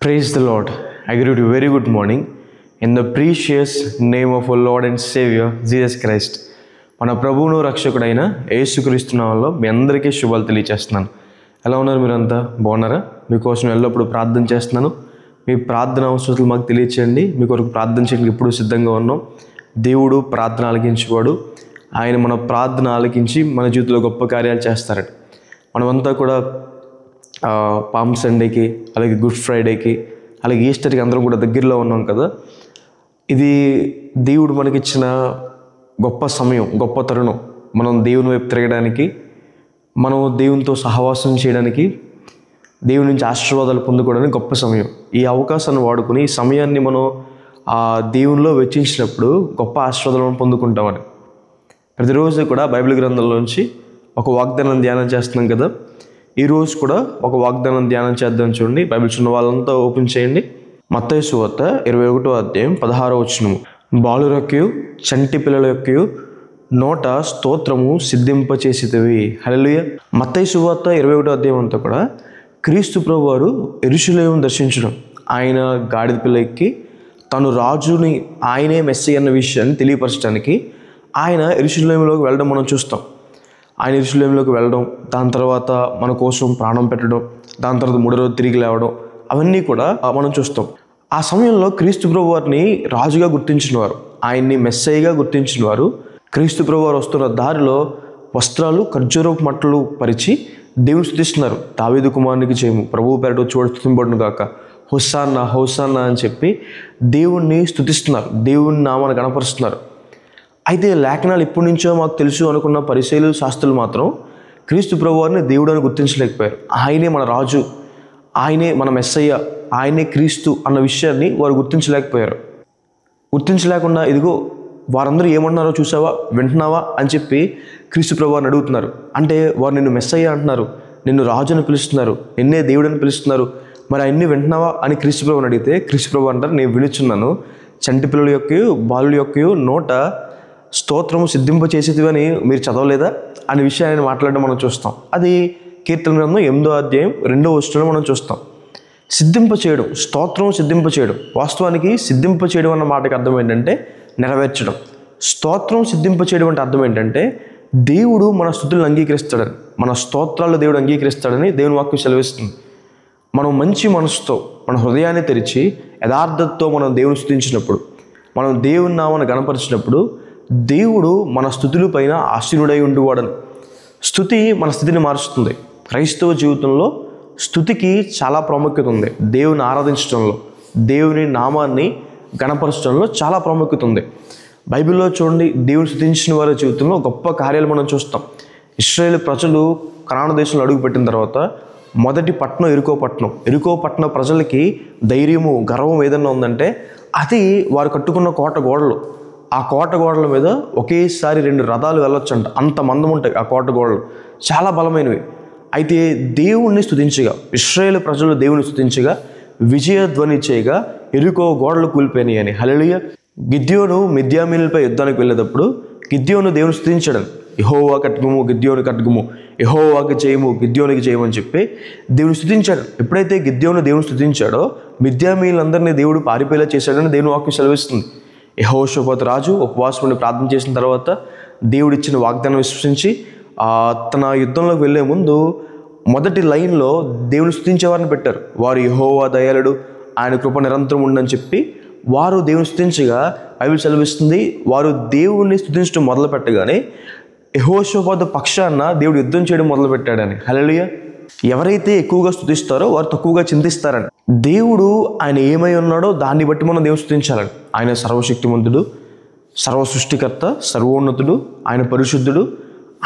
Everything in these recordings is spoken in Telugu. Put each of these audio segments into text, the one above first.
Praise the Lord. I greet you very good morning in the precious name of our Lord and Savior Jesus Christ. మన ప్రభువును రక్షకుడైన యేసుక్రీస్తు నామములో మీ అందరికీ శుభాలు తెలియజేస్తున్నాను. ఎలా ఉన్నారు? మీరంతా బాగున్నారా? మీకోసం ఎల్లప్పుడూ ప్రార్థన చేస్తున్నాను. మీ ప్రార్థన అవసరాలు మాకు తెలియచేయండి. మీ కొరకు ప్రార్థన చేయడానికి ఎప్పుడూ సిద్ధంగా ఉన్నాం. దేవుడు ప్రార్థన ఆలకించేవాడు. ఆయన మన ప్రార్థన ఆలకించి మన జీవితంలో గొప్ప కార్యాలు చేస్తారని మనమంతా కూడా పామ్ సండేకి, అలాగే గుడ్ ఫ్రైడేకి, అలాగే ఈస్టర్కి అందరం కూడా దగ్గరలో ఉన్నాం కదా. ఇది దేవుడు మనకిచ్చిన గొప్ప సమయం, గొప్ప తరుణం. మనం దేవుని వైపు తిరగడానికి, మనం దేవునితో సహవాసం చేయడానికి, దేవుని నుంచి ఆశీర్వాదాలు పొందుకోవడానికి గొప్ప సమయం. ఈ అవకాశాన్ని వాడుకొని ఈ సమయాన్ని మనం దేవునిలో వెచ్చించినప్పుడు గొప్ప ఆశీర్వాదాలను పొందుకుంటామని ప్రతిరోజు కూడా బైబిల్ గ్రంథంలోంచి ఒక వాగ్దానం ధ్యానం చేస్తున్నాం కదా. ఈరోజు కూడా ఒక వాగ్దానం ధ్యానం చేద్దాం. చూడండి, బైబిల్ చిన్న వాళ్ళంతా ఓపెన్ చేయండి. మత్తయి సువార్త 21వ అధ్యాయం 16వ వచనము. బాలురొక్కయు చంటి పిల్లల యొక్కయు నోట స్తోత్రము సిద్ధింపచేసితివి. హల్లెలూయా. మత్తయి సువార్త 21వ అధ్యాయం అంతా కూడా క్రీస్తు ప్రభువు వారు యెరూషలేమును దర్శించడం, ఆయన గాడిద పిల్ల ఎక్కి తను రాజుని, ఆయనే మెస్సీ అన్న విషయాన్ని తెలియపరచడానికి ఆయన యెరూషలేములోకి వెళ్ళడం మనం చూస్తాం. ఆయన యెరూషలేములోకి వెళ్ళడం, దాని తర్వాత మన కోసం ప్రాణం పెట్టడం, దాని తర్వాత మూడో రోజు తిరిగి లేవడం, అవన్నీ కూడా మనం చూస్తాం. ఆ సమయంలో క్రీస్తు ప్రభు వారిని రాజుగా గుర్తించిన వారు, ఆయన్ని మెస్సయ్యగా గుర్తించిన వారు క్రీస్తు ప్రభు వారు వస్తున్న దారిలో వస్త్రాలు ఖర్జూరపు మట్టలు పరిచి దేవుని స్తుతిస్తున్నారు. దావీదు కుమారునికి చేయము, ప్రభువు పేరట చూడ స్తుతింపబడును గాక, హోసాన్నా హోసాన్నా అని చెప్పి దేవుణ్ణి స్తుతిస్తున్నారు, దేవుని నామాన్ని గణపరుస్తున్నారు. అయితే లేఖనాలు ఎప్పటి నుంచో మాకు తెలుసు అనుకున్న పరిసయ్యులు, శాస్త్రులు మాత్రం క్రీస్తు ప్రభువారిని దేవుడు అని గుర్తించలేకపోయారు. ఆయనే మన రాజు, ఆయనే మన మెస్సయ్య, ఆయనే క్రీస్తు అన్న విషయాన్ని వారు గుర్తించలేకపోయారు. గుర్తించలేకుండా ఇదిగో వారందరూ ఏమన్నారో చూసావా, వింటున్నావా అని చెప్పి క్రీస్తు ప్రభువారిని అడుగుతున్నారు. అంటే వారు నిన్ను మెస్సయ్య అంటున్నారు, నిన్ను రాజు అని పిలుస్తున్నారు, నిన్నే దేవుడు అని పిలుస్తున్నారు, మరి అన్నీ వింటున్నావా అని క్రీస్తు ప్రభువుని అడిగితే క్రీస్తు ప్రభు అంటారు, నేను వినుచున్నాను. చంటి పిల్లల యొక్కయు బాలుల యొక్కయు నోట స్తోత్రము సిద్ధింపచేసేది అని మీరు చదవలేదా అనే విషయాన్ని మాట్లాడడం మనం చూస్తాం. అది కీర్తన గ్రంథం 8వ అధ్యాయం 2వ వచనంలో మనం చూస్తాం. సిద్ధింపచేయడం, స్తోత్రం సిద్ధింపచేయడం. వాస్తవానికి సిద్ధింపచేయడం అన్న మాటకి అర్థం ఏంటంటే నెరవేర్చడం. స్తోత్రం సిద్ధింపచేయడం అంటే అర్థం ఏంటంటే దేవుడు మన స్తుతులను అంగీకరిస్తాడని, మన స్తోత్రాలు దేవుడు అంగీకరిస్తాడని దేవుని వాక్యం సెలవిస్తుంది. మనం మంచి మనసుతో మన హృదయాన్ని తెరిచి యథార్థతతో మనం దేవుని స్తుతించినప్పుడు, మనం దేవుని నామాన్ని గణపరిచినప్పుడు దేవుడు మన స్తుతుల పైన ఆసీనుడై ఉండువాడని. స్తుతి మన స్థితిని మారుస్తుంది. క్రైస్తవ జీవితంలో స్తుతికి చాలా ప్రాముఖ్యత ఉంది. దేవుని ఆరాధించడంలో, దేవుని నామాన్ని గణపరచడంలో చాలా ప్రాముఖ్యత ఉంది. బైబిల్లో చూడండి, దేవుని స్తుతించిన వారి జీవితంలో గొప్ప కార్యాలు మనం చూస్తాం. ఇశ్రాయేలు ప్రజలు కనాను దేశంలో అడుగుపెట్టిన తర్వాత మొదటి పట్టణం ఎరుకో పట్టణ ప్రజలకి ధైర్యము, గర్వం ఏదన్నా ఉందంటే అది వారు కట్టుకున్న కోట గోడలు. ఆ కోట గోడల మీద ఒకేసారి 2 రథాలు వెళ్ళొచ్చంట, అంత మందం ఉంటాయి ఆ కోట గోడలు, చాలా బలమైనవి. అయితే దేవుణ్ణి స్తుతించగా, ఇశ్రాయేలు ప్రజలు దేవుని స్తుతించగా, విజయధ్వని చేయగా ఎరుకో గోడలు కూలిపోయినాయి అని. హల్లెలూయా. గిద్యోను మిద్యామీనులపై యుద్ధానికి వెళ్ళేటప్పుడు గిద్యోను దేవుని స్తుతించడం, యెహోవా ఖడ్గము గిద్యోను ఖడ్గము, యెహోవాకి చేయము గిద్యోనికి చేయము అని చెప్పి దేవుని స్తుతించాడు. ఎప్పుడైతే గిద్యోను దేవుని స్తుతించాడో మిద్యామీనులందరినీ దేవుడు పారిపోయేలా చేశాడని దేవుని వాక్యం సెలవిస్తుంది. యెహోషాపాతు రాజు ఉపవాసం ఉండి ప్రార్థన చేసిన తర్వాత దేవుడిచ్చిన వాగ్దానం విశ్వసించి తన యుద్ధంలోకి వెళ్ళే ముందు మొదటి లైన్లో దేవుని స్తుతించే వారిని పెట్టారు. వారు యెహోవా దయాళుడు, ఆయన కృప నిరంతరం ఉండని చెప్పి వారు దేవుని స్తుతించగా బైబిల్ సెలవిస్తుంది, వారు దేవుణ్ణి స్తుతించడం మొదలు పెట్టగానే యెహోషాపాతు పక్షాన దేవుడు యుద్ధం చేయడం మొదలుపెట్టాడని. హల్లెలూయా. ఎవరైతే ఎక్కువగా స్తుతిస్తారో వారు తక్కువగా చింతిస్తారని. దేవుడు ఆయన ఏమై ఉన్నాడో దాన్ని బట్టి మనం దేవుని స్తుతించాలని. ఆయన సర్వశక్తిమంతుడు, సర్వ సృష్టికర్త, సర్వోన్నతుడు, ఆయన పరిశుద్ధుడు,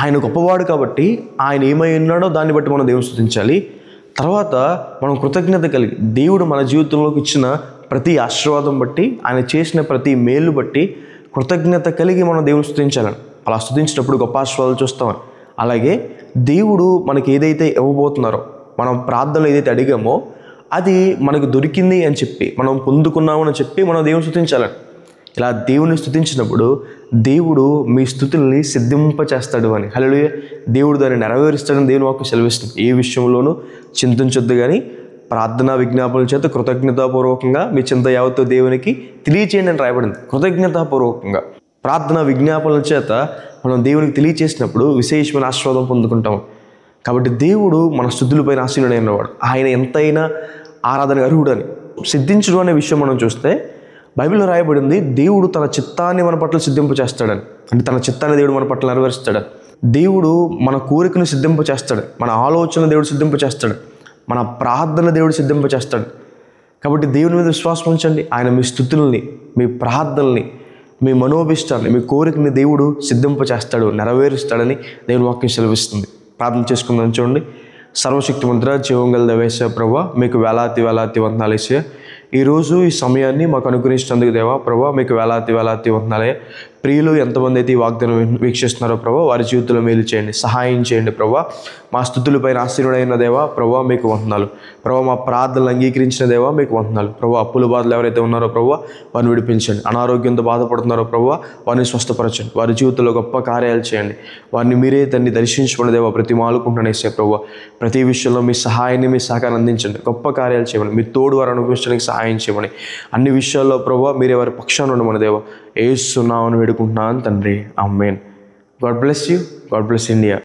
ఆయన గొప్పవాడు కాబట్టి ఆయన ఏమై ఉన్నాడో దాన్ని బట్టి మనం దేవుని స్తుతించాలి. తర్వాత మనం కృతజ్ఞత కలిగి దేవుడు మన జీవితంలోకి ఇచ్చిన ప్రతి ఆశీర్వాదం బట్టి, ఆయన చేసిన ప్రతి మేలు బట్టి కృతజ్ఞత కలిగి మనం దేవుని స్తుతించాలని. అలా స్తుతించినప్పుడు గొప్ప ఆశీర్వాదాలు చూస్తామని. అలాగే దేవుడు మనకి ఏదైతే ఇవ్వబోతున్నారో, మనం ప్రార్థనలు ఏదైతే అడిగామో అది మనకు దొరికింది అని చెప్పి, మనం పొందుకున్నామని చెప్పి మనం దేవుని స్తుతించాలని. ఇలా దేవుని స్తుతించినప్పుడు దేవుడు మీ స్తుతుల్ని సిద్ధింపచేస్తాడు అని. హల్లెలూయా. దేవుడు దాన్ని నెరవేరుస్తాడని దేవుని వాక్యం సెలవిస్తుంది. ఏ విషయంలోనూ చింతించొద్దు కానీ ప్రార్థనా విజ్ఞాపనల చేత కృతజ్ఞతాపూర్వకంగా మీ చింత యావత్తు దేవునికి తెలియచేయండి అని రాయబడింది. కృతజ్ఞతాపూర్వకంగా ప్రార్థనా విజ్ఞాపనల చేత మనం దేవునికి తెలియచేసినప్పుడు విశేషమైన ఆశీర్వాదం పొందుకుంటాం. కాబట్టి దేవుడు మన స్తుతులపైన ఆసీనుడైనవాడు. ఆయన ఎంతైనా ఆరాధన అర్హుడు అని సిద్ధించడం అనే విషయం మనం చూస్తే బైబిల్లో రాయబడింది, దేవుడు తన చిత్తాన్ని మన పట్ల సిద్ధింప చేస్తాడని. అంటే తన చిత్తాన్ని దేవుడు మన పట్ల నెరవేరుస్తాడని. దేవుడు మన కోరికను సిద్ధింప చేస్తాడు, మన ఆలోచన దేవుడు సిద్ధింప చేస్తాడు, మన ప్రార్థన దేవుడు సిద్ధింప చేస్తాడు. కాబట్టి దేవుని మీద విశ్వాసం ఉంచండి. ఆయన మీ స్తుతుల్ని, మీ ప్రార్థనల్ని, మీ మనోభిష్టాన్ని, మీ కోరికని దేవుడు సిద్ధింప చేస్తాడు, నెరవేరుస్తాడని దేవుని వాక్యం సెలవిస్తుంది. ప్రార్థన చేసుకుందాం. చూడండి. సర్వశక్తిమంతుడా, జీవం గల దేవేశ్వర ప్రభువా, మీకు వేలాది వందనాలు యేసయ్యా. ఈరోజు ఈ సమయాన్ని మాకు అనుగ్రహించినందుకు దేవా ప్రభువా, మీకు వేలాది వందనాలయ్యా. ప్రియులు ఎంతమంది అయితే ఈ వాగ్దానం వీక్షిస్తున్నారో ప్రభువా, వారి జీవితంలో మేలు చేయండి, సహాయం చేయండి ప్రభువా. మా స్తుతులపైన ఆశీర్వాదైన దేవా ప్రభువా, మీకు వందనాలు ప్రభువా. మా ప్రార్థనలు అంగీకరించిన దేవా, మీకు వందనాలు ప్రభువా. అప్పుల బాధలు ఎవరైతే ఉన్నారో ప్రభువా, వారిని విడిపించండి. అనారోగ్యంతో బాధపడుతున్నారో ప్రభువా, వారిని స్వస్థపరచండి. వారి జీవితంలో గొప్ప కార్యాలు చేయండి. వారిని మీరే దాన్ని దర్శించుకున్న దేవా, ప్రతి మాలుకుంటున్నాను యేసయ్యా ప్రభువా. ప్రతి విషయంలో మీ సహాయాన్ని, మీ సహకారం అందించండి. గొప్ప కార్యాలు చేయమని, మీ తోడు వారు అనుభవించడానికి సహాయం చేయమని, అన్ని విషయాల్లో ప్రభువా మీరే వారి పక్షాన ఉండమని దేవా యేసు నామమున వేడుకుంటున్నాను తండ్రి. ఆమేన్. God bless you. God bless India.